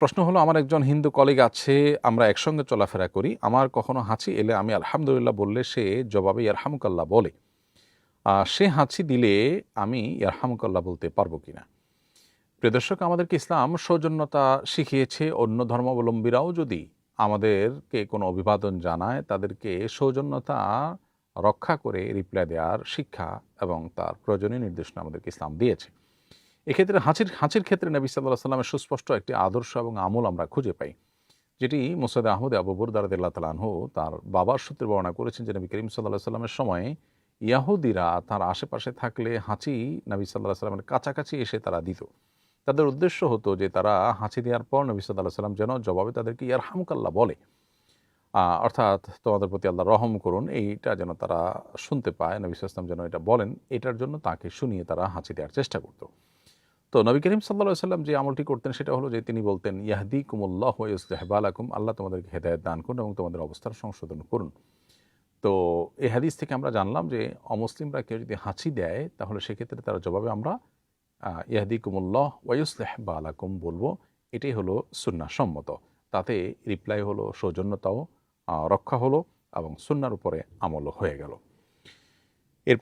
প্রশ্ন হলো, আমার একজন হিন্দু কলিগ আছে, আমরা একসঙ্গে চলাফেরা করি। আমার কখনো হাঁচি এলে আমি আলহামদুলিল্লাহ বললে সে জবাবে ইয়ারহামুকাল্লাহ বলে। সে হাঁচি দিলে আমি ইয়ারহামুকাল্লাহ বলতে পারবো কিনা? প্রিয় দর্শক, আমাদেরকে ইসলাম সৌজন্যতা শিখিয়েছে। অন্য ধর্মাবলম্বীরাও যদি আমাদেরকে কোনো অভিবাদন জানায়, তাদেরকে সৌজন্যতা রক্ষা করে রিপ্লাই দেওয়ার শিক্ষা এবং তার প্রয়োজনীয় নির্দেশনা আমাদেরকে ইসলাম দিয়েছে। এক্ষেত্রে হাঁচির ক্ষেত্রে নবী সাল্লাল্লাহু আলাইহি ওয়াসাল্লামের সুস্পষ্ট একটি আদর্শ এবং আমল আমরা খুঁজে পাই, যেটি মুসনাদে আহমদে আবু বুরদা রাদিয়াল্লাহু তাআলা আনহু তার বাবার সূত্রে বর্ণনা করেছেন যে নবী করিম সাল্লাল্লাহু আলাইহি ওয়াসাল্লামের সময়ে ইয়াহুদিরা তার আশেপাশে থাকলে হাঁচি নবী সাল্লাল্লাহু আলাইহি ওয়াসাল্লামের কাছাকাছি এসে তারা দিত। তাদের উদ্দেশ্য হতো যে তারা হাঁচি দেওয়ার পর নবী সাল্লাল্লাহু আলাইহি ওয়াসাল্লাম যেন জবাবে তাদেরকে ইয়ারহামুকাল্লাহ বলে, অর্থাৎ তোমাদের প্রতি আল্লাহ রহম করুন, এইটা যেন তারা শুনতে পায়, নবী সাল্লাল্লাহু আলাইহি ওয়াসাল্লাম যেন এটা বলেন, এটার জন্য তাকে শুনিয়ে তারা হাঁচি দেওয়ার চেষ্টা করত। তো নবী করিম সাল্লাল্লাহু আলাইহি ওয়াসাল্লাম যে আমলটি করতেন সেটা হলো যে তিনি বলতেন, ইয়াহদিকুমুল্লাহু ওয়া ইউসলিহু বালাকুম, আল্লাহ তোমাদেরকে হেদায়েত দান করুন এবং তোমাদের অবস্থার সংশোধন করুন। তো এই হাদিস থেকে আমরা জানলাম যে অমুসলিমরা কেউ যদি হাঁচি দেয় তাহলে সেক্ষেত্রে তার জবাবে আমরা ইয়াহদিকুমুল্লাহ ওয়া ইউসলিহু বালাকুম বলবো। এটাই হলো সুন্নাহ সম্মত। তাতে রিপ্লাই হলো, সৌজন্যতাও রক্ষা হলো এবং সুন্নাহর উপরে আমলও হয়ে গেল। এরপরে